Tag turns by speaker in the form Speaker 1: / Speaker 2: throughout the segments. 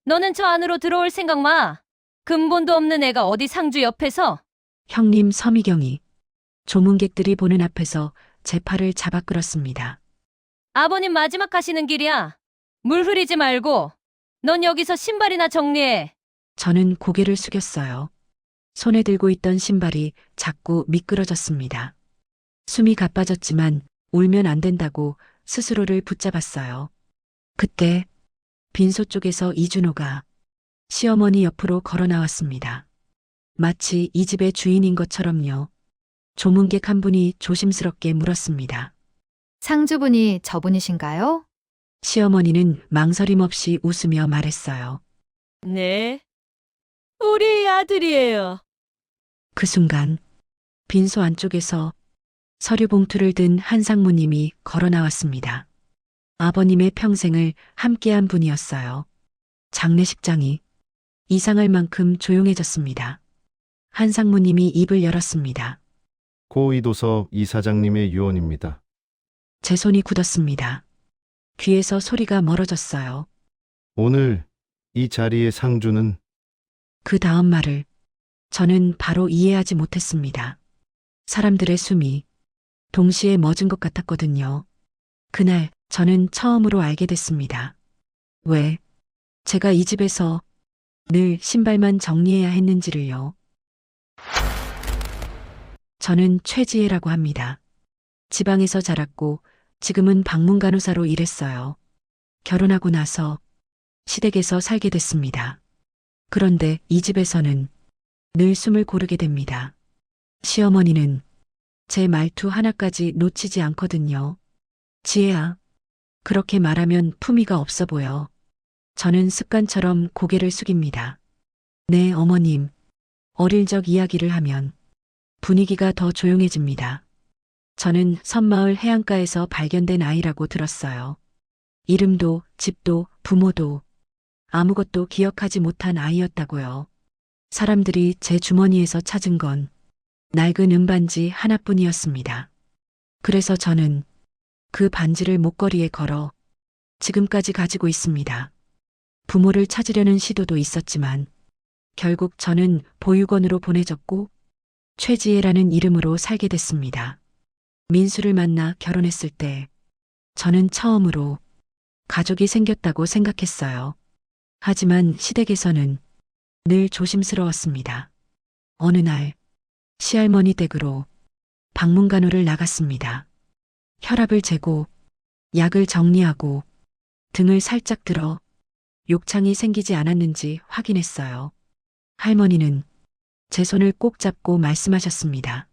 Speaker 1: 너는 저 안으로 들어올 생각 마. 근본도 없는 애가 어디 상주 옆에서.
Speaker 2: 형님 서미경이 조문객들이 보는 앞에서 제 팔을 잡아 끌었습니다.
Speaker 1: 아버님 마지막 가시는 길이야. 물 흐리지 말고. 넌 여기서 신발이나 정리해.
Speaker 2: 저는 고개를 숙였어요. 손에 들고 있던 신발이 자꾸 미끄러졌습니다. 숨이 가빠졌지만 울면 안 된다고 스스로를 붙잡았어요. 그때 빈소 쪽에서 이준호가 시어머니 옆으로 걸어 나왔습니다. 마치 이 집의 주인인 것처럼요. 조문객 한 분이 조심스럽게 물었습니다.
Speaker 3: 상주분이 저분이신가요?
Speaker 2: 시어머니는 망설임 없이 웃으며 말했어요.
Speaker 1: 네. 우리 아들이에요.
Speaker 2: 그 순간 빈소 안쪽에서 서류 봉투를 든 한 상무님이 걸어 나왔습니다. 아버님의 평생을 함께한 분이었어요. 장례식장이 이상할 만큼 조용해졌습니다. 한 상무님이 입을 열었습니다.
Speaker 4: 고 이도서 이사장님의 유언입니다.
Speaker 2: 제 손이 굳었습니다. 귀에서 소리가 멀어졌어요.
Speaker 4: 오늘 이 자리의 상주는
Speaker 2: 그 다음 말을 저는 바로 이해하지 못했습니다. 사람들의 숨이 동시에 멎은 것 같았거든요. 그날 저는 처음으로 알게 됐습니다. 왜 제가 이 집에서 늘 신발만 정리해야 했는지를요. 저는 최지혜라고 합니다. 지방에서 자랐고 지금은 방문간호사로 일했어요. 결혼하고 나서 시댁에서 살게 됐습니다. 그런데 이 집에서는 늘 숨을 고르게 됩니다. 시어머니는 제 말투 하나까지 놓치지 않거든요. 지혜야, 그렇게 말하면 품위가 없어 보여. 저는 습관처럼 고개를 숙입니다. 네, 어머님. 어릴 적 이야기를 하면 분위기가 더 조용해집니다. 저는 섬마을 해안가에서 발견된 아이라고 들었어요. 이름도 집도 부모도 아무것도 기억하지 못한 아이였다고요. 사람들이 제 주머니에서 찾은 건 낡은 은반지 하나뿐이었습니다. 그래서 저는 그 반지를 목걸이에 걸어 지금까지 가지고 있습니다. 부모를 찾으려는 시도도 있었지만 결국 저는 보육원으로 보내졌고 최지혜라는 이름으로 살게 됐습니다. 민수를 만나 결혼했을 때 저는 처음으로 가족이 생겼다고 생각했어요. 하지만 시댁에서는 늘 조심스러웠습니다. 어느 날 시할머니 댁으로 방문간호를 나갔습니다. 혈압을 재고 약을 정리하고 등을 살짝 들어 욕창이 생기지 않았는지 확인했어요. 할머니는 제 손을 꼭 잡고 말씀하셨습니다.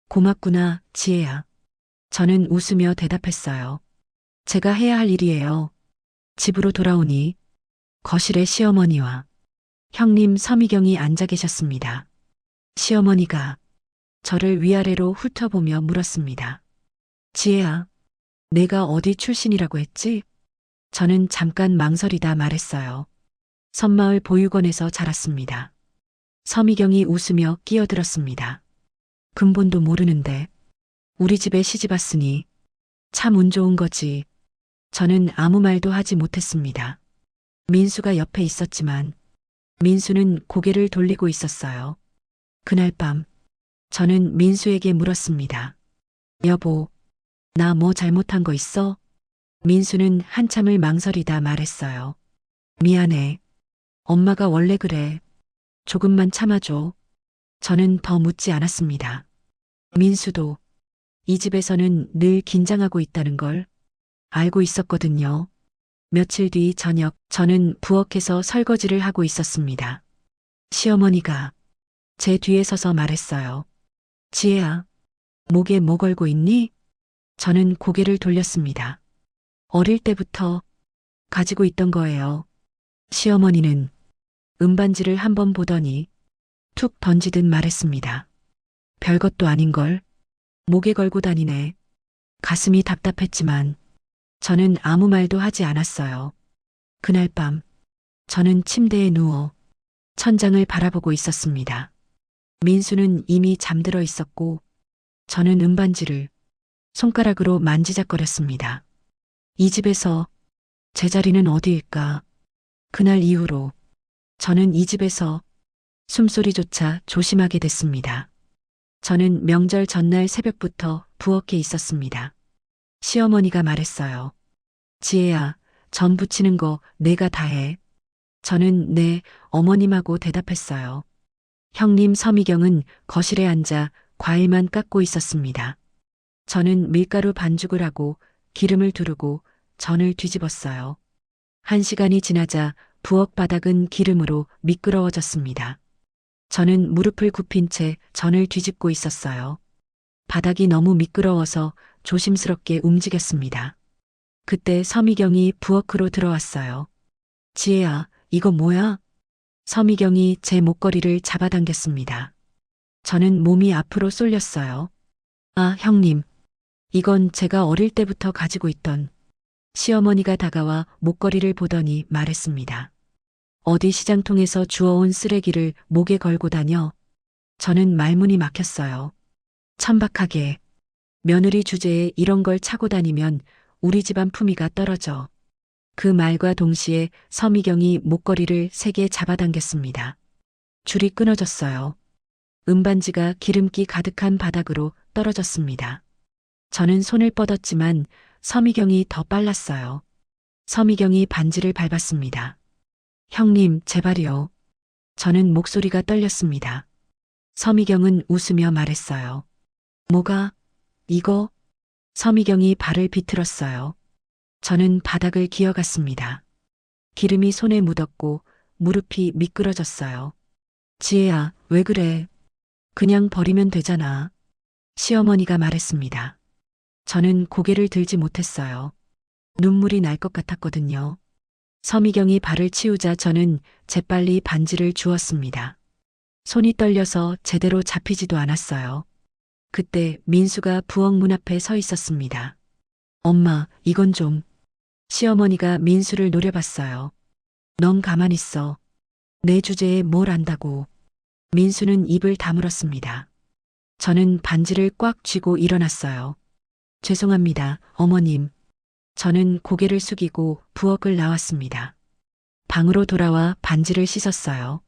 Speaker 2: 고맙구나, 지혜야. 저는 웃으며 대답했어요. 제가 해야 할 일이에요. 집으로 돌아오니 거실에 시어머니와 형님 서미경이 앉아 계셨습니다. 시어머니가 저를 위아래로 훑어보며 물었습니다. 지혜야, 내가 어디 출신이라고 했지? 저는 잠깐 망설이다 말했어요. 섬마을 보육원에서 자랐습니다. 서미경이 웃으며 끼어들었습니다. 근본도 모르는데 우리 집에 시집 왔으니 참 운 좋은 거지. 저는 아무 말도 하지 못했습니다. 민수가 옆에 있었지만 민수는 고개를 돌리고 있었어요. 그날 밤 저는 민수에게 물었습니다. 여보, 나 뭐 잘못한 거 있어? 민수는 한참을 망설이다 말했어요. 미안해. 엄마가 원래 그래. 조금만 참아줘. 저는 더 묻지 않았습니다. 민수도 이 집에서는 늘 긴장하고 있다는 걸 알고 있었거든요. 며칠 뒤 저녁 저는 부엌에서 설거지를 하고 있었습니다. 시어머니가 제 뒤에 서서 말했어요. 지혜야, 목에 뭐 걸고 있니? 저는 고개를 돌렸습니다. 어릴 때부터 가지고 있던 거예요. 시어머니는 은반지를 한번 보더니 툭 던지듯 말했습니다. 별것도 아닌걸. 목에 걸고 다니네. 가슴이 답답했지만 저는 아무 말도 하지 않았어요. 그날 밤 저는 침대에 누워 천장을 바라보고 있었습니다. 민수는 이미 잠들어 있었고 저는 은반지를 손가락으로 만지작거렸습니다. 이 집에서 제 자리는 어디일까? 그날 이후로 저는 이 집에서 숨소리조차 조심하게 됐습니다. 저는 명절 전날 새벽부터 부엌에 있었습니다. 시어머니가 말했어요. 지혜야, 전 부치는 거 내가 다 해. 저는 네, 어머님하고 대답했어요. 형님 서미경은 거실에 앉아 과일만 깎고 있었습니다. 저는 밀가루 반죽을 하고 기름을 두르고 전을 뒤집었어요. 1시간이 지나자 부엌 바닥은 기름으로 미끄러워졌습니다. 저는 무릎을 굽힌 채 전을 뒤집고 있었어요. 바닥이 너무 미끄러워서 조심스럽게 움직였습니다. 그때 서미경이 부엌으로 들어왔어요. 지혜야, 이거 뭐야? 서미경이 제 목걸이를 잡아당겼습니다. 저는 몸이 앞으로 쏠렸어요. 아, 형님. 이건 제가 어릴 때부터 가지고 있던. 시어머니가 다가와 목걸이를 보더니 말했습니다. 어디 시장통에서 주워온 쓰레기를 목에 걸고 다녀. 저는 말문이 막혔어요. 천박하게. 며느리 주제에 이런 걸 차고 다니면 우리 집안 품위가 떨어져. 그 말과 동시에 서미경이 목걸이를 세게 잡아당겼습니다. 줄이 끊어졌어요. 은반지가 기름기 가득한 바닥으로 떨어졌습니다. 저는 손을 뻗었지만 서미경이 더 빨랐어요. 서미경이 반지를 밟았습니다. 형님, 제발요. 저는 목소리가 떨렸습니다. 서미경은 웃으며 말했어요. 뭐가? 이거? 서미경이 발을 비틀었어요. 저는 바닥을 기어갔습니다. 기름이 손에 묻었고 무릎이 미끄러졌어요. 지혜야, 왜 그래? 그냥 버리면 되잖아. 시어머니가 말했습니다. 저는 고개를 들지 못했어요. 눈물이 날 것 같았거든요. 서미경이 발을 치우자 저는 재빨리 반지를 주었습니다. 손이 떨려서 제대로 잡히지도 않았어요. 그때 민수가 부엌 문 앞에 서 있었습니다. 엄마, 이건 좀. 시어머니가 민수를 노려봤어요. 넌 가만히 있어. 내 주제에 뭘 안다고. 민수는 입을 다물었습니다. 저는 반지를 꽉 쥐고 일어났어요. 죄송합니다, 어머님. 저는 고개를 숙이고 부엌을 나왔습니다. 방으로 돌아와 반지를 씻었어요.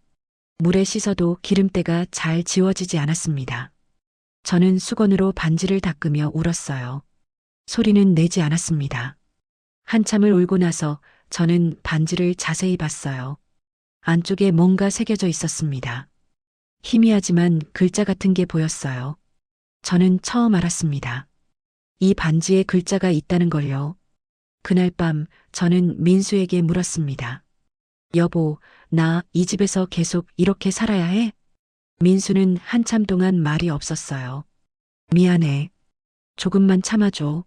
Speaker 2: 물에 씻어도 기름때가 잘 지워지지 않았습니다. 저는 수건으로 반지를 닦으며 울었어요. 소리는 내지 않았습니다. 한참을 울고 나서 저는 반지를 자세히 봤어요. 안쪽에 뭔가 새겨져 있었습니다. 희미하지만 글자 같은 게 보였어요. 저는 처음 알았습니다. 이 반지에 글자가 있다는 걸요. 그날 밤 저는 민수에게 물었습니다. 여보, 나 이 집에서 계속 이렇게 살아야 해? 민수는 한참 동안 말이 없었어요. 미안해. 조금만 참아줘.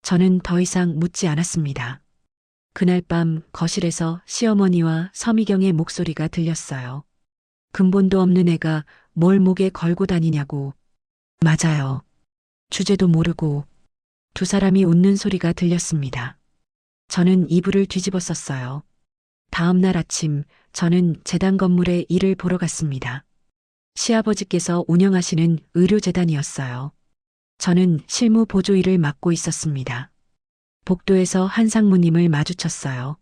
Speaker 2: 저는 더 이상 묻지 않았습니다. 그날 밤 거실에서 시어머니와 서미경의 목소리가 들렸어요. 근본도 없는 애가 뭘 목에 걸고 다니냐고. 맞아요. 주제도 모르고. 두 사람이 웃는 소리가 들렸습니다. 저는 이불을 뒤집었었어요. 다음 날 아침 저는 재단 건물에 일을 보러 갔습니다. 시아버지께서 운영하시는 의료재단이었어요. 저는 실무 보조 일을 맡고 있었습니다. 복도에서 한상무님을 마주쳤어요.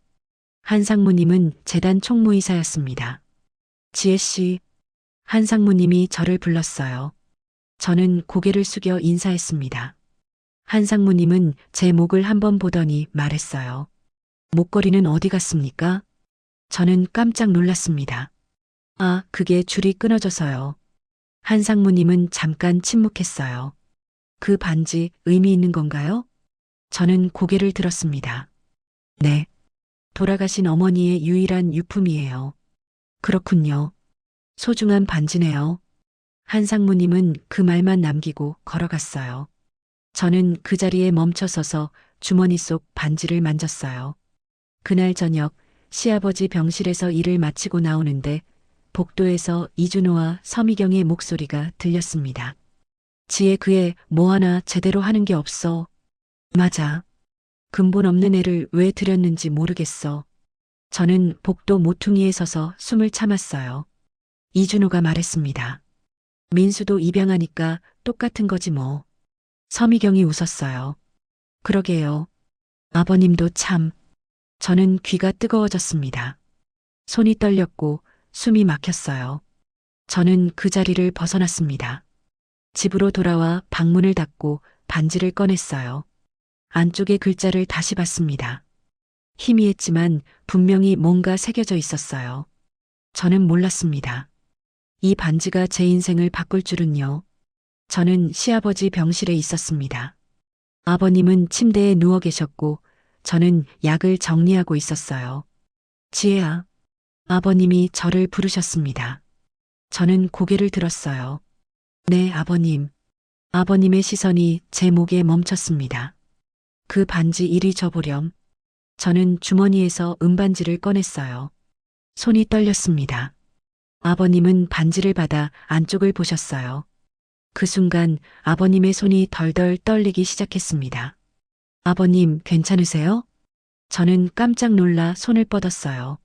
Speaker 2: 한상무님은 재단 총무이사였습니다. 지혜 씨, 한상무님이 저를 불렀어요. 저는 고개를 숙여 인사했습니다. 한상무님은 제 목을 한번 보더니 말했어요. 목걸이는 어디 갔습니까? 저는 깜짝 놀랐습니다. 아, 그게 줄이 끊어져서요. 한상무님은 잠깐 침묵했어요. 그 반지 의미 있는 건가요? 저는 고개를 들었습니다. 네. 돌아가신 어머니의 유일한 유품이에요. 그렇군요. 소중한 반지네요. 한상무님은 그 말만 남기고 걸어갔어요. 저는 그 자리에 멈춰서서 주머니 속 반지를 만졌어요. 그날 저녁 시아버지 병실에서 일을 마치고 나오는데 복도에서 이준호와 서미경의 목소리가 들렸습니다. 지혜 그애 뭐 하나 제대로 하는 게 없어. 맞아. 근본 없는 애를 왜 들였는지 모르겠어. 저는 복도 모퉁이에 서서 숨을 참았어요. 이준호가 말했습니다. 민수도 입양하니까 똑같은 거지 뭐. 서미경이 웃었어요. 그러게요. 아버님도 참. 저는 귀가 뜨거워졌습니다. 손이 떨렸고 숨이 막혔어요. 저는 그 자리를 벗어났습니다. 집으로 돌아와 방문을 닫고 반지를 꺼냈어요. 안쪽의 글자를 다시 봤습니다. 희미했지만 분명히 뭔가 새겨져 있었어요. 저는 몰랐습니다. 이 반지가 제 인생을 바꿀 줄은요. 저는 시아버지 병실에 있었습니다. 아버님은 침대에 누워 계셨고 저는 약을 정리하고 있었어요. 지혜야. 아버님이 저를 부르셨습니다. 저는 고개를 들었어요. 네, 아버님. 아버님의 시선이 제 목에 멈췄습니다. 그 반지 이리 줘보렴. 저는 주머니에서 은반지를 꺼냈어요. 손이 떨렸습니다. 아버님은 반지를 받아 안쪽을 보셨어요. 그 순간 아버님의 손이 덜덜 떨리기 시작했습니다. 아버님, 괜찮으세요? 저는 깜짝 놀라 손을 뻗었어요.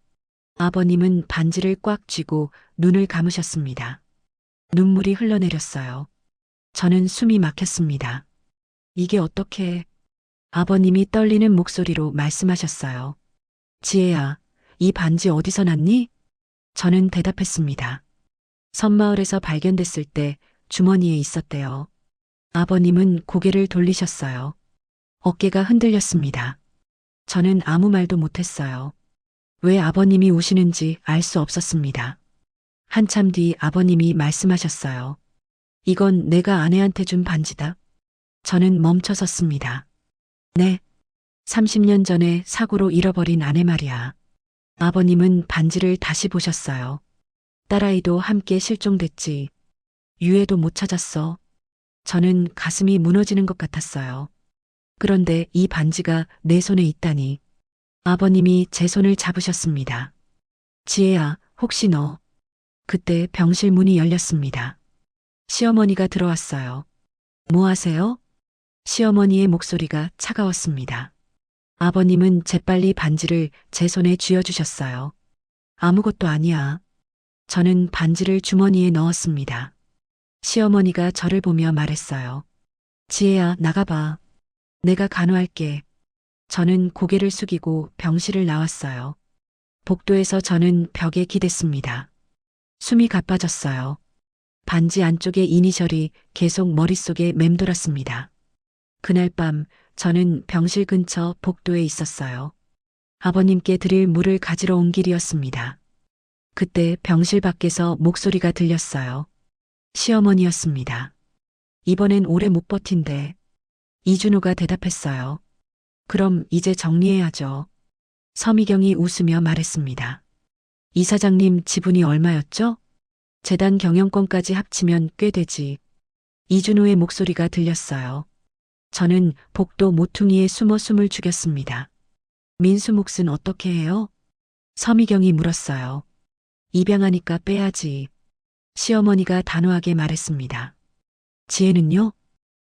Speaker 2: 아버님은 반지를 꽉 쥐고 눈을 감으셨습니다. 눈물이 흘러내렸어요. 저는 숨이 막혔습니다. 이게 어떻게... 아버님이 떨리는 목소리로 말씀하셨어요. 지혜야, 이 반지 어디서 났니? 저는 대답했습니다. 섬마을에서 발견됐을 때 주머니에 있었대요. 아버님은 고개를 돌리셨어요. 어깨가 흔들렸습니다. 저는 아무 말도 못했어요. 왜 아버님이 우시는지 알 수 없었습니다. 한참 뒤 아버님이 말씀하셨어요. 이건 내가 아내한테 준 반지다. 저는 멈춰섰습니다. 네. 30년 전에 사고로 잃어버린 아내 말이야. 아버님은 반지를 다시 보셨어요. 딸아이도 함께 실종됐지. 유해도 못 찾았어. 저는 가슴이 무너지는 것 같았어요. 그런데 이 반지가 내 손에 있다니. 아버님이 제 손을 잡으셨습니다. 지혜야, 혹시 너... 그때 병실 문이 열렸습니다. 시어머니가 들어왔어요. 뭐 하세요? 시어머니의 목소리가 차가웠습니다. 아버님은 재빨리 반지를 제 손에 쥐어주셨어요. 아무것도 아니야. 저는 반지를 주머니에 넣었습니다. 시어머니가 저를 보며 말했어요. 지혜야, 나가봐. 내가 간호할게. 저는 고개를 숙이고 병실을 나왔어요. 복도에서 저는 벽에 기댔습니다. 숨이 가빠졌어요. 반지 안쪽의 이니셜이 계속 머릿속에 맴돌았습니다. 그날 밤 저는 병실 근처 복도에 있었어요. 아버님께 드릴 물을 가지러 온 길이었습니다. 그때 병실 밖에서 목소리가 들렸어요. 시어머니였습니다. 이번엔 오래 못 버틴대. 이준호가 대답했어요. 그럼 이제 정리해야죠. 서미경이 웃으며 말했습니다. 이사장님 지분이 얼마였죠? 재단 경영권까지 합치면 꽤 되지. 이준호의 목소리가 들렸어요. 저는 복도 모퉁이에 숨어 숨을 죽였습니다. 민수 몫은 어떻게 해요? 서미경이 물었어요. 입양하니까 빼야지. 시어머니가 단호하게 말했습니다. 지혜는요?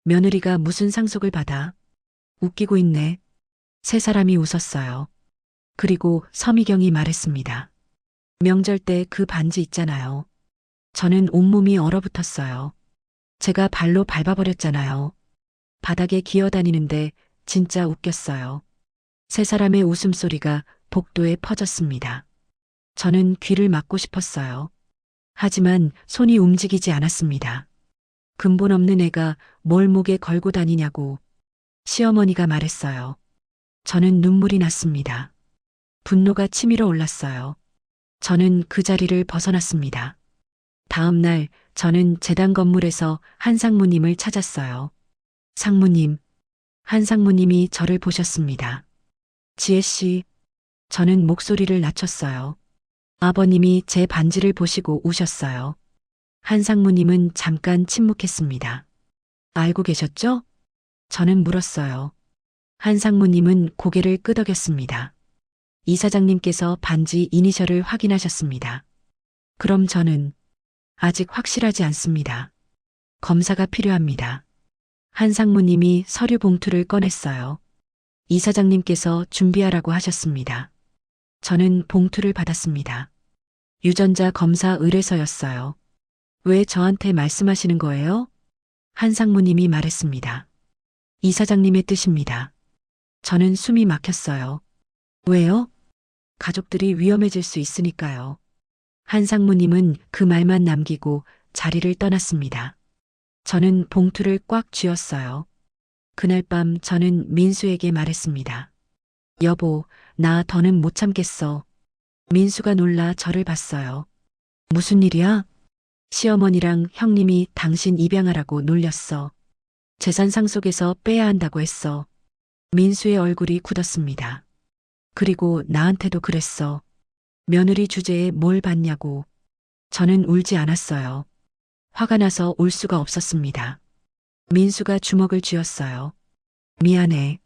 Speaker 2: 며느리가 무슨 상속을 받아? 웃기고 있네. 세 사람이 웃었어요. 그리고 서미경이 말했습니다. 명절 때 그 반지 있잖아요. 저는 온몸이 얼어붙었어요. 제가 발로 밟아버렸잖아요. 바닥에 기어다니는데 진짜 웃겼어요. 세 사람의 웃음소리가 복도에 퍼졌습니다. 저는 귀를 막고 싶었어요. 하지만 손이 움직이지 않았습니다. 근본 없는 애가 뭘 목에 걸고 다니냐고 시어머니가 말했어요. 저는 눈물이 났습니다. 분노가 치밀어 올랐어요. 저는 그 자리를 벗어났습니다. 다음 날 저는 재단 건물에서 한 상무님을 찾았어요. 상무님, 한 상무님이 저를 보셨습니다. 지혜 씨, 저는 목소리를 낮췄어요. 아버님이 제 반지를 보시고 우셨어요. 한 상무님은 잠깐 침묵했습니다. 알고 계셨죠? 저는 물었어요. 한 상무님은 고개를 끄덕였습니다. 이사장님께서 반지 이니셜을 확인하셨습니다. 그럼 저는 아직 확실하지 않습니다. 검사가 필요합니다. 한 상무님이 서류 봉투를 꺼냈어요. 이사장님께서 준비하라고 하셨습니다. 저는 봉투를 받았습니다. 유전자 검사 의뢰서였어요. 왜 저한테 말씀하시는 거예요? 한 상무님이 말했습니다. 이사장님의 뜻입니다. 저는 숨이 막혔어요. 왜요? 가족들이 위험해질 수 있으니까요. 한 상무님은 그 말만 남기고 자리를 떠났습니다. 저는 봉투를 꽉 쥐었어요. 그날 밤 저는 민수에게 말했습니다. 여보, 나 더는 못 참겠어. 민수가 놀라 저를 봤어요. 무슨 일이야? 시어머니랑 형님이 당신 입양하라고 놀렸어. 재산 상속에서 빼야 한다고 했어. 민수의 얼굴이 굳었습니다. 그리고 나한테도 그랬어. 며느리 주제에 뭘 받냐고. 저는 울지 않았어요. 화가 나서 울 수가 없었습니다. 민수가 주먹을 쥐었어요. 미안해.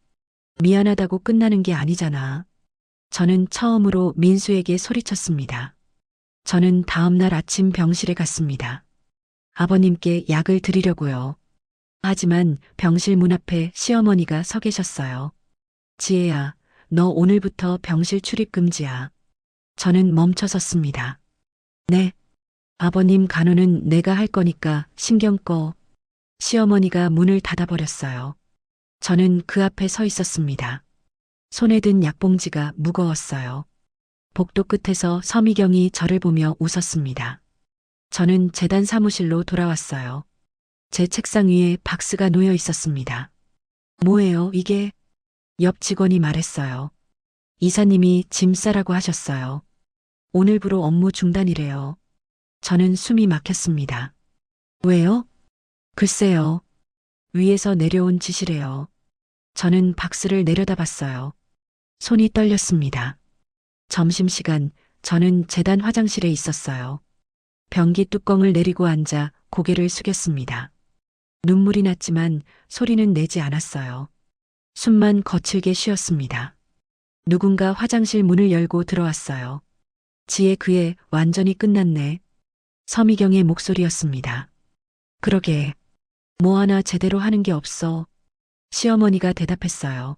Speaker 2: 미안하다고 끝나는 게 아니잖아. 저는 처음으로 민수에게 소리쳤습니다. 저는 다음 날 아침 병실에 갔습니다. 아버님께 약을 드리려고요. 하지만 병실 문 앞에 시어머니가 서 계셨어요. 지혜야, 너 오늘부터 병실 출입 금지야. 저는 멈춰 섰습니다. 네. 아버님 간호는 내가 할 거니까 신경 꺼. 시어머니가 문을 닫아버렸어요. 저는 그 앞에 서 있었습니다. 손에 든 약봉지가 무거웠어요. 복도 끝에서 서미경이 저를 보며 웃었습니다. 저는 재단 사무실로 돌아왔어요. 제 책상 위에 박스가 놓여 있었습니다. 뭐예요, 이게? 옆 직원이 말했어요. 이사님이 짐 싸라고 하셨어요. 오늘부로 업무 중단이래요. 저는 숨이 막혔습니다. 왜요? 글쎄요. 위에서 내려온 지시래요. 저는 박스를 내려다봤어요. 손이 떨렸습니다. 점심시간 저는 재단 화장실에 있었어요. 변기 뚜껑을 내리고 앉아 고개를 숙였습니다. 눈물이 났지만 소리는 내지 않았어요. 숨만 거칠게 쉬었습니다. 누군가 화장실 문을 열고 들어왔어요. 지혜 그애 완전히 끝났네. 서미경의 목소리였습니다. 그러게. 뭐 하나 제대로 하는 게 없어. 시어머니가 대답했어요.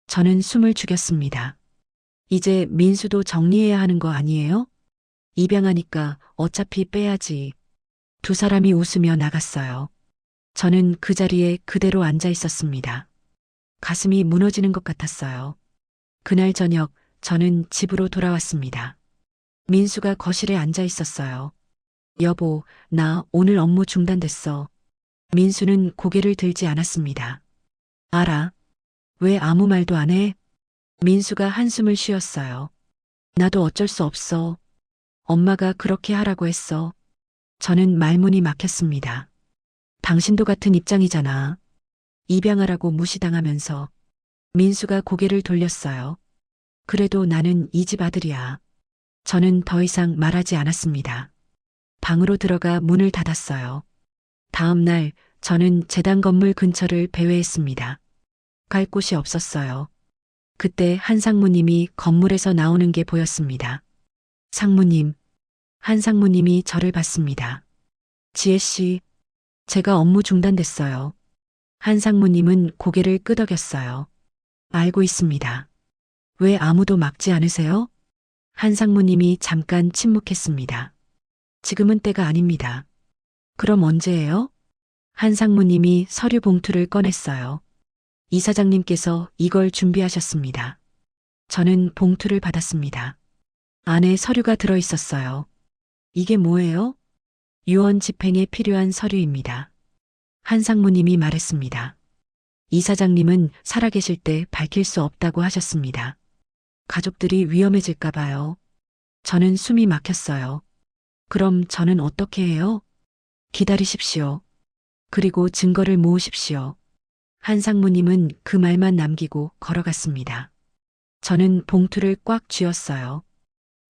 Speaker 2: 저는 숨을 죽였습니다. 이제 민수도 정리해야 하는 거 아니에요? 입양하니까 어차피 빼야지. 두 사람이 웃으며 나갔어요. 저는 그 자리에 그대로 앉아 있었습니다. 가슴이 무너지는 것 같았어요. 그날 저녁 저는 집으로 돌아왔습니다. 민수가 거실에 앉아 있었어요. 여보, 나 오늘 업무 중단됐어. 민수는 고개를 들지 않았습니다. 알아. 왜 아무 말도 안 해? 민수가 한숨을 쉬었어요. 나도 어쩔 수 없어. 엄마가 그렇게 하라고 했어. 저는 말문이 막혔습니다. 당신도 같은 입장이잖아. 입양하라고 무시당하면서. 민수가 고개를 돌렸어요. 그래도 나는 이 집 아들이야. 저는 더 이상 말하지 않았습니다. 방으로 들어가 문을 닫았어요. 다음 날 저는 재단 건물 근처를 배회했습니다. 갈 곳이 없었어요. 그때 한 상무님이 건물에서 나오는 게 보였습니다. 상무님, 한 상무님이 저를 봤습니다. 지혜 씨, 제가 업무 중단됐어요. 한 상무님은 고개를 끄덕였어요. 알고 있습니다. 왜 아무도 막지 않으세요? 한 상무님이 잠깐 침묵했습니다. 지금은 때가 아닙니다. 그럼 언제예요? 한 상무님이 서류 봉투를 꺼냈어요. 이사장님께서 이걸 준비하셨습니다. 저는 봉투를 받았습니다. 안에 서류가 들어 있었어요. 이게 뭐예요? 유언 집행에 필요한 서류입니다. 한 상무님이 말했습니다. 이사장님은 살아계실 때 밝힐 수 없다고 하셨습니다. 가족들이 위험해질까 봐요. 저는 숨이 막혔어요. 그럼 저는 어떻게 해요? 기다리십시오. 그리고 증거를 모으십시오. 한 상무님은 그 말만 남기고 걸어갔습니다. 저는 봉투를 꽉 쥐었어요.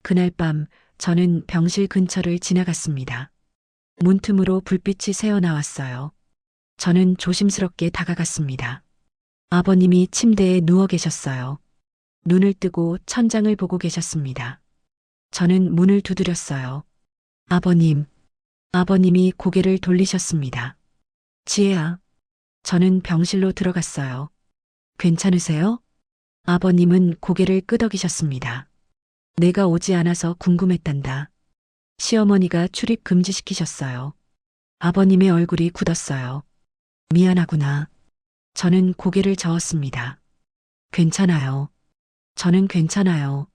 Speaker 2: 그날 밤 저는 병실 근처를 지나갔습니다. 문틈으로 불빛이 새어나왔어요. 저는 조심스럽게 다가갔습니다. 아버님이 침대에 누워 계셨어요. 눈을 뜨고 천장을 보고 계셨습니다. 저는 문을 두드렸어요. 아버님. 아버님이 고개를 돌리셨습니다. 지혜야. 저는 병실로 들어갔어요. 괜찮으세요? 아버님은 고개를 끄덕이셨습니다. 내가 오지 않아서 궁금했단다. 시어머니가 출입 금지시키셨어요. 아버님의 얼굴이 굳었어요. 미안하구나. 저는 고개를 저었습니다. 괜찮아요. 저는 괜찮아요.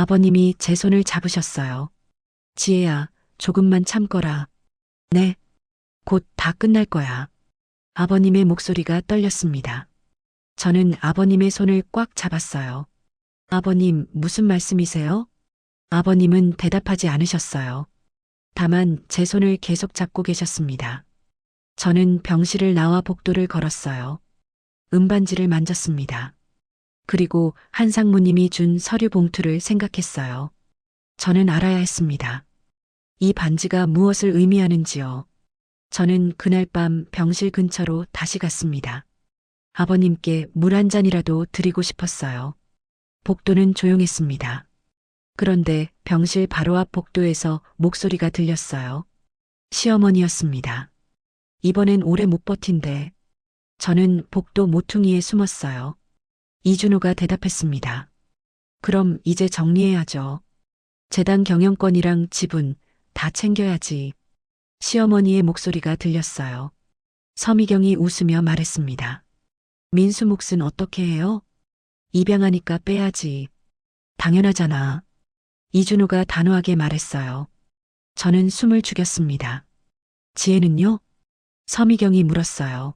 Speaker 2: 아버님이 제 손을 잡으셨어요. 지혜야, 조금만 참거라. 네, 곧 다 끝날 거야. 아버님의 목소리가 떨렸습니다. 저는 아버님의 손을 꽉 잡았어요. 아버님, 무슨 말씀이세요? 아버님은 대답하지 않으셨어요. 다만 제 손을 계속 잡고 계셨습니다. 저는 병실을 나와 복도를 걸었어요. 은반지를 만졌습니다. 그리고 한상무님이 준 서류 봉투를 생각했어요. 저는 알아야 했습니다. 이 반지가 무엇을 의미하는지요. 저는 그날 밤 병실 근처로 다시 갔습니다. 아버님께 물 한 잔이라도 드리고 싶었어요. 복도는 조용했습니다. 그런데 병실 바로 앞 복도에서 목소리가 들렸어요. 시어머니였습니다. 이번엔 오래 못 버틴대. 저는 복도 모퉁이에 숨었어요. 이준호가 대답했습니다. 그럼 이제 정리해야죠. 재단 경영권이랑 지분 다 챙겨야지. 시어머니의 목소리가 들렸어요. 서미경이 웃으며 말했습니다. 민수 몫은 어떻게 해요? 입양하니까 빼야지. 당연하잖아. 이준호가 단호하게 말했어요. 저는 숨을 죽였습니다. 지혜는요? 서미경이 물었어요.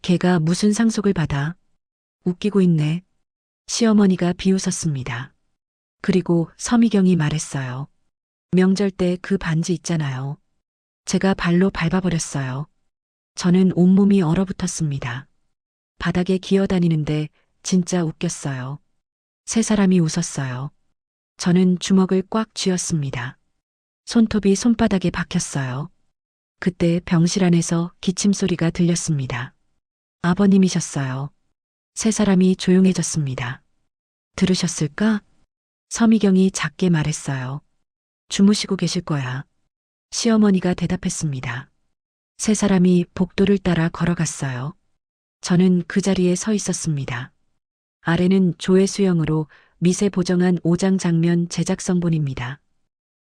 Speaker 2: 걔가 무슨 상속을 받아? 웃기고 있네. 시어머니가 비웃었습니다. 그리고 서미경이 말했어요. 명절 때 그 반지 있잖아요. 제가 발로 밟아버렸어요. 저는 온몸이 얼어붙었습니다. 바닥에 기어다니는데 진짜 웃겼어요. 세 사람이 웃었어요. 저는 주먹을 꽉 쥐었습니다. 손톱이 손바닥에 박혔어요. 그때 병실 안에서 기침 소리가 들렸습니다. 아버님이셨어요. 세 사람이 조용해졌습니다. 들으셨을까? 서미경이 작게 말했어요. 주무시고 계실 거야. 시어머니가 대답했습니다. 세 사람이 복도를 따라 걸어갔어요. 저는 그 자리에 서 있었습니다. 아래는 조회수영으로 미세 보정한 5장 장면 제작성본입니다.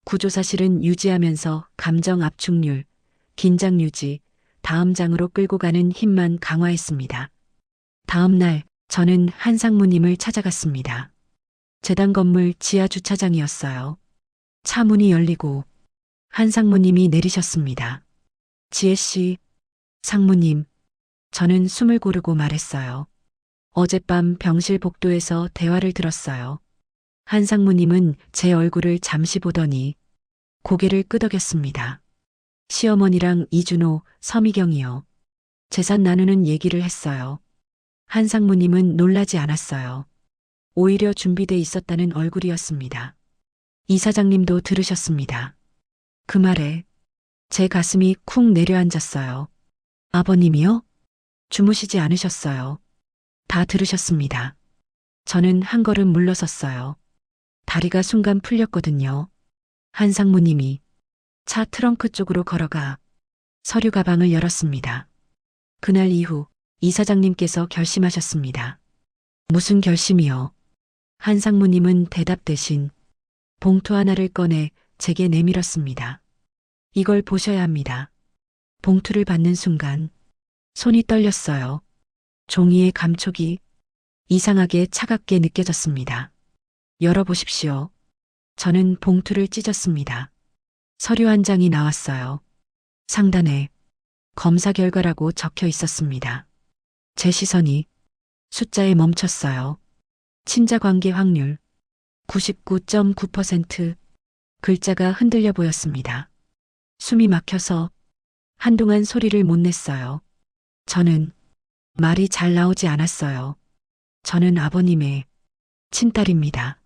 Speaker 2: 구조사실은 유지하면서 감정 압축률, 긴장 유지, 다음 장으로 끌고 가는 힘만 강화했습니다. 다음 날 저는 한상무님을 찾아갔습니다. 재단 건물 지하 주차장이었어요. 차 문이 열리고 한상무님이 내리셨습니다. 지혜씨, 상무님, 저는 숨을 고르고 말했어요. 어젯밤 병실 복도에서 대화를 들었어요. 한상무님은 제 얼굴을 잠시 보더니 고개를 끄덕였습니다. 시어머니랑 이준호, 서미경이요. 재산 나누는 얘기를 했어요. 한상무님은 놀라지 않았어요. 오히려 준비돼 있었다는 얼굴이었습니다. 이사장님도 들으셨습니다. 그 말에 제 가슴이 쿵 내려앉았어요. 아버님이요? 주무시지 않으셨어요. 다 들으셨습니다. 저는 한 걸음 물러섰어요. 다리가 순간 풀렸거든요. 한상무님이 차 트렁크 쪽으로 걸어가 서류 가방을 열었습니다. 그날 이후 이사장님께서 결심하셨습니다. 무슨 결심이요? 한상무님은 대답 대신 봉투 하나를 꺼내 제게 내밀었습니다. 이걸 보셔야 합니다. 봉투를 받는 순간 손이 떨렸어요. 종이의 감촉이 이상하게 차갑게 느껴졌습니다. 열어보십시오. 저는 봉투를 찢었습니다. 서류 한 장이 나왔어요. 상단에 검사 결과라고 적혀 있었습니다. 제 시선이 숫자에 멈췄어요. 친자 관계 확률 99.9%. 글자가 흔들려 보였습니다. 숨이 막혀서 한동안 소리를 못 냈어요. 저는 말이 잘 나오지 않았어요. 저는 아버님의 친딸입니다.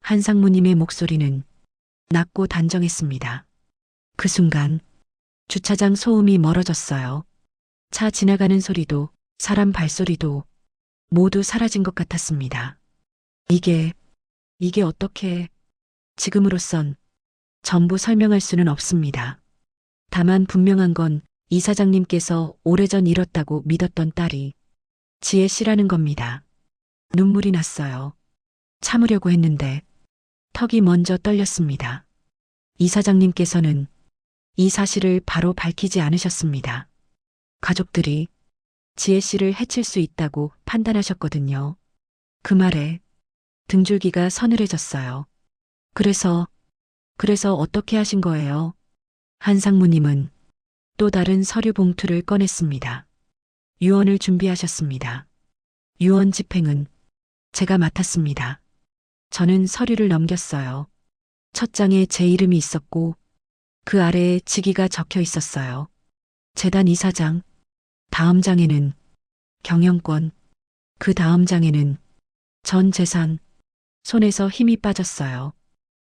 Speaker 2: 한상무님의 목소리는 낮고 단정했습니다. 그 순간 주차장 소음이 멀어졌어요. 차 지나가는 소리도 사람 발소리도 모두 사라진 것 같았습니다. 이게 어떻게 지금으로선 전부 설명할 수는 없습니다. 다만 분명한 건 이사장님께서 오래전 잃었다고 믿었던 딸이 지혜 씨라는 겁니다. 눈물이 났어요. 참으려고 했는데 턱이 먼저 떨렸습니다. 이사장님께서는 이 사실을 바로 밝히지 않으셨습니다. 가족들이 지혜 씨를 해칠 수 있다고 판단하셨거든요. 그 말에 등줄기가 서늘해졌어요. 그래서 어떻게 하신 거예요? 한 상무님은 또 다른 서류 봉투를 꺼냈습니다. 유언을 준비하셨습니다. 유언 집행은 제가 맡았습니다. 저는 서류를 넘겼어요. 첫 장에 제 이름이 있었고 그 아래에 직위가 적혀 있었어요. 재단 이사장, 다음 장에는 경영권, 그 다음 장에는 전 재산, 손에서 힘이 빠졌어요.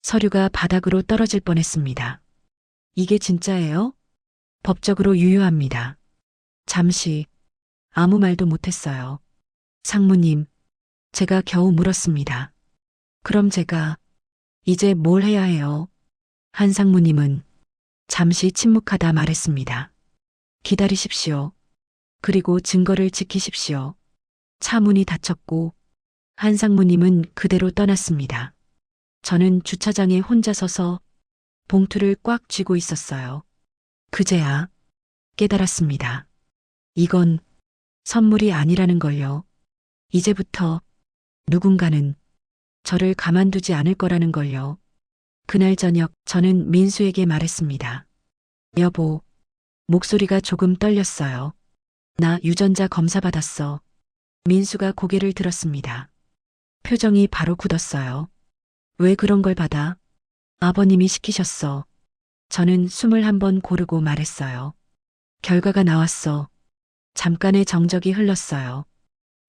Speaker 2: 서류가 바닥으로 떨어질 뻔했습니다. 이게 진짜예요? 법적으로 유효합니다. 잠시 아무 말도 못했어요. 상무님, 제가 겨우 물었습니다. 그럼 제가 이제 뭘 해야 해요? 한 상무님은 잠시 침묵하다 말했습니다. 기다리십시오. 그리고 증거를 지키십시오. 차 문이 닫혔고 한 상무님은 그대로 떠났습니다. 저는 주차장에 혼자 서서 봉투를 꽉 쥐고 있었어요. 그제야 깨달았습니다. 이건 선물이 아니라는 걸요. 이제부터 누군가는 저를 가만두지 않을 거라는 걸요. 그날 저녁 저는 민수에게 말했습니다. 여보, 목소리가 조금 떨렸어요. 나 유전자 검사 받았어. 민수가 고개를 들었습니다. 표정이 바로 굳었어요. 왜 그런 걸 받아? 아버님이 시키셨어. 저는 숨을 한번 고르고 말했어요. 결과가 나왔어. 잠깐의 정적이 흘렀어요.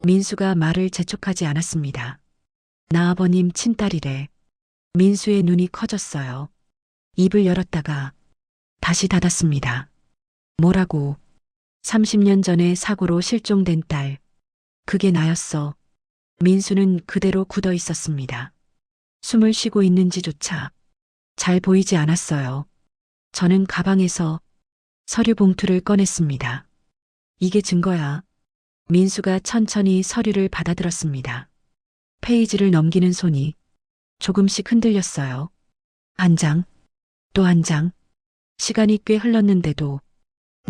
Speaker 2: 민수가 말을 재촉하지 않았습니다. 나 아버님 친딸이래. 민수의 눈이 커졌어요. 입을 열었다가 다시 닫았습니다. 뭐라고? 30년 전에 사고로 실종된 딸. 그게 나였어. 민수는 그대로 굳어 있었습니다. 숨을 쉬고 있는지조차 잘 보이지 않았어요. 저는 가방에서 서류 봉투를 꺼냈습니다. 이게 증거야. 민수가 천천히 서류를 받아들었습니다. 페이지를 넘기는 손이 조금씩 흔들렸어요. 한 장, 또 한 장. 시간이 꽤 흘렀는데도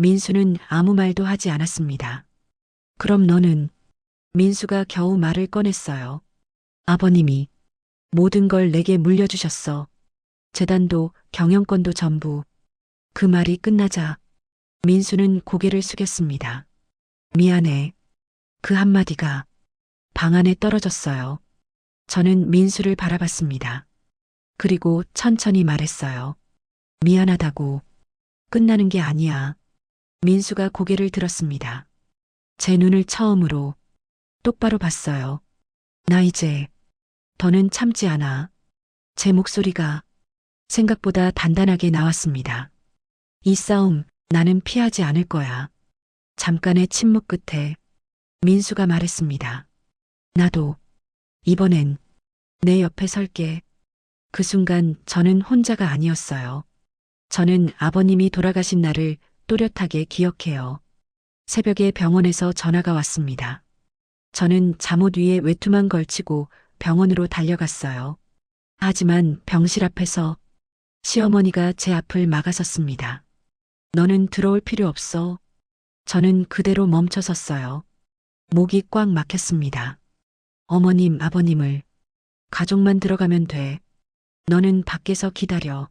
Speaker 2: 민수는 아무 말도 하지 않았습니다. 그럼 너는? 민수가 겨우 말을 꺼냈어요. 아버님이 모든 걸 내게 물려주셨어. 재단도 경영권도 전부. 그 말이 끝나자 민수는 고개를 숙였습니다. 미안해. 그 한마디가 방 안에 떨어졌어요. 저는 민수를 바라봤습니다. 그리고 천천히 말했어요. 미안하다고. 끝나는 게 아니야. 민수가 고개를 들었습니다. 제 눈을 처음으로 똑바로 봤어요. 나 이제 더는 참지 않아. 제 목소리가 생각보다 단단하게 나왔습니다. 이 싸움 나는 피하지 않을 거야. 잠깐의 침묵 끝에 민수가 말했습니다. 나도 이번엔 내 옆에 설게. 그 순간 저는 혼자가 아니었어요. 저는 아버님이 돌아가신 날을 또렷하게 기억해요. 새벽에 병원에서 전화가 왔습니다. 저는 잠옷 위에 외투만 걸치고 병원으로 달려갔어요. 하지만 병실 앞에서 시어머니가 제 앞을 막아섰습니다. 너는 들어올 필요 없어. 저는 그대로 멈춰 섰어요. 목이 꽉 막혔습니다. 어머님, 아버님을 가족만 들어가면 돼. 너는 밖에서 기다려.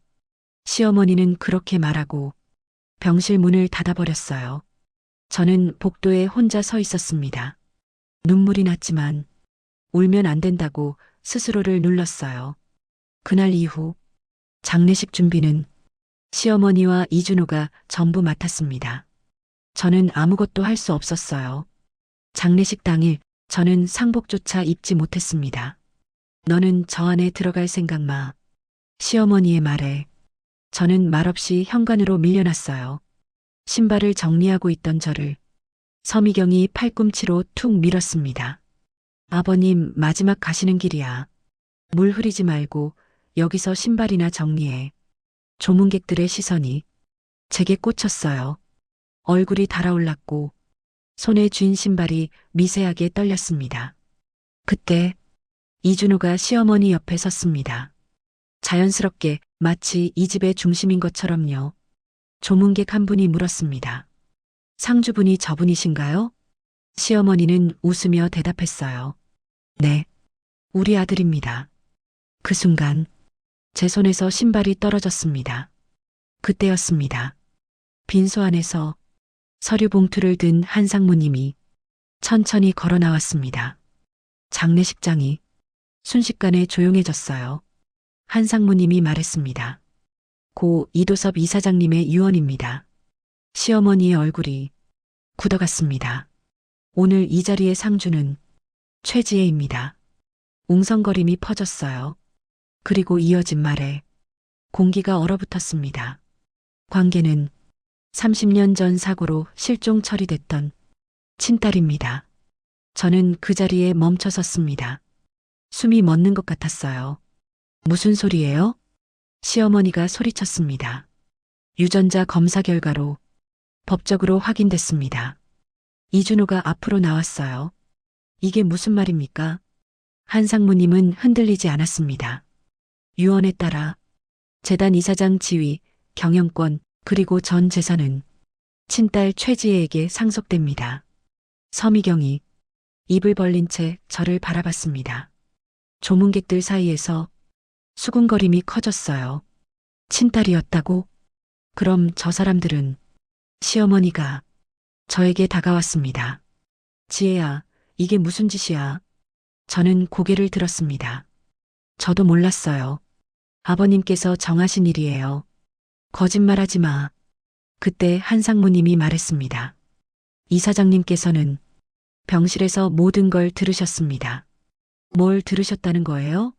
Speaker 2: 시어머니는 그렇게 말하고 병실 문을 닫아버렸어요. 저는 복도에 혼자 서 있었습니다. 눈물이 났지만 울면 안 된다고 스스로를 눌렀어요. 그날 이후 장례식 준비는 시어머니와 이준호가 전부 맡았습니다. 저는 아무것도 할 수 없었어요. 장례식 당일 저는 상복조차 입지 못했습니다. 너는 저 안에 들어갈 생각 마. 시어머니의 말에 저는 말없이 현관으로 밀려났어요. 신발을 정리하고 있던 저를 서미경이 팔꿈치로 툭 밀었습니다. 아버님, 마지막 가시는 길이야. 물 흐리지 말고 여기서 신발이나 정리해. 조문객들의 시선이 제게 꽂혔어요. 얼굴이 달아올랐고 손에 쥔 신발이 미세하게 떨렸습니다. 그때 이준호가 시어머니 옆에 섰습니다. 자연스럽게 마치 이 집의 중심인 것처럼요. 조문객 한 분이 물었습니다. 상주분이 저분이신가요? 시어머니는 웃으며 대답했어요. 네, 우리 아들입니다. 그 순간 제 손에서 신발이 떨어졌습니다. 그때였습니다. 빈소 안에서 서류 봉투를 든 한상무님이 천천히 걸어 나왔습니다. 장례식장이 순식간에 조용해졌어요. 한상무님이 말했습니다. 고 이도섭 이사장님의 유언입니다. 시어머니의 얼굴이 굳어갔습니다. 오늘 이 자리의 상주는 최지혜입니다. 웅성거림이 퍼졌어요. 그리고 이어진 말에 공기가 얼어붙었습니다. 관계는 30년 전 사고로 실종 처리됐던 친딸입니다. 저는 그 자리에 멈춰 섰습니다. 숨이 멎는 것 같았어요. 무슨 소리예요? 시어머니가 소리쳤습니다. 유전자 검사 결과로 법적으로 확인됐습니다. 이준호가 앞으로 나왔어요. 이게 무슨 말입니까? 한상무님은 흔들리지 않았습니다. 유언에 따라 재단 이사장 지위, 경영권, 그리고 전 재산은 친딸 최지혜에게 상속됩니다. 서미경이 입을 벌린 채 저를 바라봤습니다. 조문객들 사이에서 수군거림이 커졌어요. 친딸이었다고? 그럼 저 사람들은 시어머니가 저에게 다가왔습니다. 지혜야, 이게 무슨 짓이야? 저는 고개를 들었습니다. 저도 몰랐어요. 아버님께서 정하신 일이에요. 거짓말하지 마. 그때 한상무님이 말했습니다. 이사장님께서는 병실에서 모든 걸 들으셨습니다. 뭘 들으셨다는 거예요?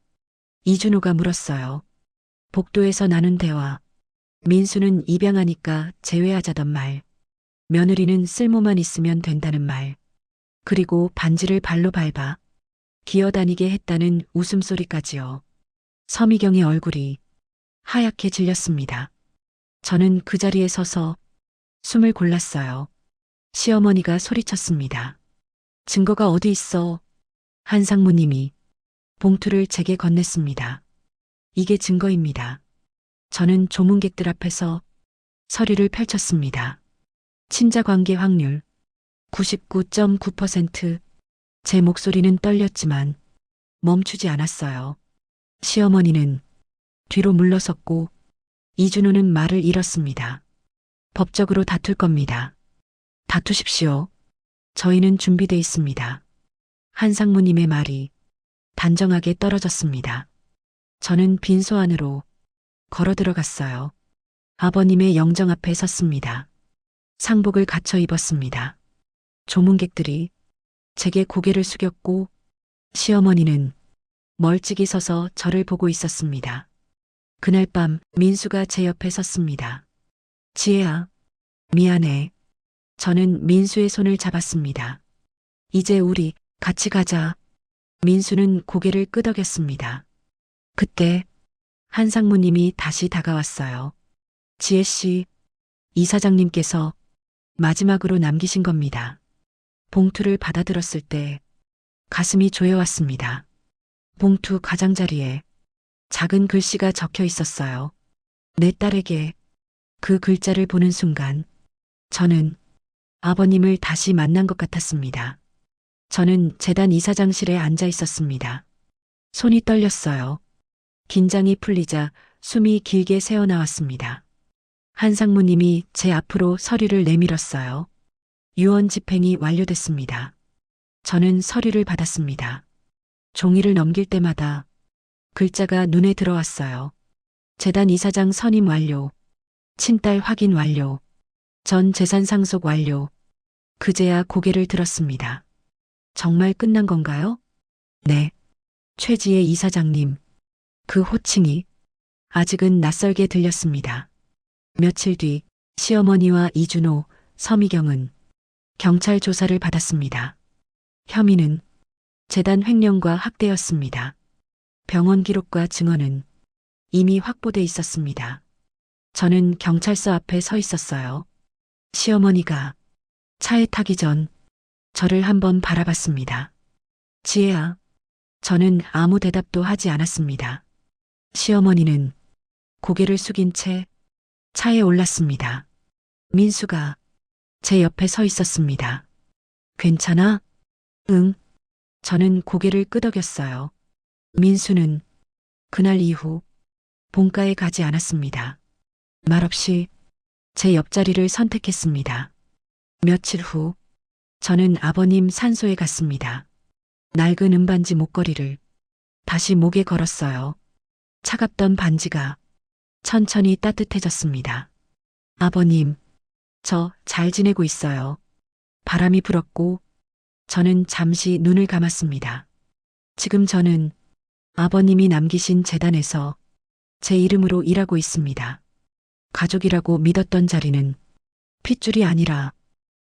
Speaker 2: 이준호가 물었어요. 복도에서 나눈 대화. 민수는 입양하니까 제외하자던 말. 며느리는 쓸모만 있으면 된다는 말. 그리고 반지를 발로 밟아 기어다니게 했다는 웃음소리까지요. 서미경의 얼굴이 하얗게 질렸습니다. 저는 그 자리에 서서 숨을 골랐어요. 시어머니가 소리쳤습니다. 증거가 어디 있어? 한상무님이 봉투를 제게 건넸습니다. 이게 증거입니다. 저는 조문객들 앞에서 서류를 펼쳤습니다. 친자 관계 확률 99.9%. 제 목소리는 떨렸지만 멈추지 않았어요. 시어머니는 뒤로 물러섰고 이준호는 말을 잃었습니다. 법적으로 다툴 겁니다. 다투십시오. 저희는 준비돼 있습니다. 한상무님의 말이 단정하게 떨어졌습니다. 저는 빈소 안으로 걸어 들어갔어요. 아버님의 영정 앞에 섰습니다. 상복을 갖춰 입었습니다. 조문객들이 제게 고개를 숙였고 시어머니는 멀찍이 서서 저를 보고 있었습니다. 그날 밤 민수가 제 옆에 섰습니다. 지혜야, 미안해. 저는 민수의 손을 잡았습니다. 이제 우리 같이 가자. 민수는 고개를 끄덕였습니다. 그때 한상무님이 다시 다가왔어요. 지혜 씨, 이사장님께서 마지막으로 남기신 겁니다. 봉투를 받아들었을 때 가슴이 조여왔습니다. 봉투 가장자리에 작은 글씨가 적혀 있었어요. 내 딸에게. 그 글자를 보는 순간 저는 아버님을 다시 만난 것 같았습니다. 저는 재단 이사장실에 앉아 있었습니다. 손이 떨렸어요. 긴장이 풀리자 숨이 길게 새어나왔습니다. 한상무님이 제 앞으로 서류를 내밀었어요. 유언 집행이 완료됐습니다. 저는 서류를 받았습니다. 종이를 넘길 때마다 글자가 눈에 들어왔어요. 재단 이사장 선임 완료. 친딸 확인 완료. 전 재산 상속 완료. 그제야 고개를 들었습니다. 정말 끝난 건가요? 네. 최지혜 이사장님. 그 호칭이 아직은 낯설게 들렸습니다. 며칠 뒤 시어머니와 이준호, 서미경은 경찰 조사를 받았습니다. 혐의는 재단 횡령과 학대였습니다. 병원 기록과 증언은 이미 확보돼 있었습니다. 저는 경찰서 앞에 서 있었어요. 시어머니가 차에 타기 전 저를 한번 바라봤습니다. 지혜야. 저는 아무 대답도 하지 않았습니다. 시어머니는 고개를 숙인 채 차에 올랐습니다. 민수가 제 옆에 서 있었습니다. 괜찮아? 응. 저는 고개를 끄덕였어요. 민수는 그날 이후 본가에 가지 않았습니다. 말없이 제 옆자리를 선택했습니다. 며칠 후, 저는 아버님 산소에 갔습니다. 낡은 은반지 목걸이를 다시 목에 걸었어요. 차갑던 반지가 천천히 따뜻해졌습니다. 아버님, 저 잘 지내고 있어요. 바람이 불었고, 저는 잠시 눈을 감았습니다. 지금 저는 아버님이 남기신 재단에서 제 이름으로 일하고 있습니다. 가족이라고 믿었던 자리는 핏줄이 아니라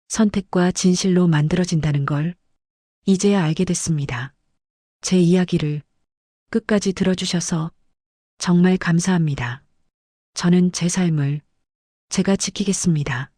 Speaker 2: 선택과 진실로 만들어진다는 걸 이제야 알게 됐습니다. 제 이야기를 끝까지 들어주셔서 정말 감사합니다. 저는 제 삶을 제가 지키겠습니다.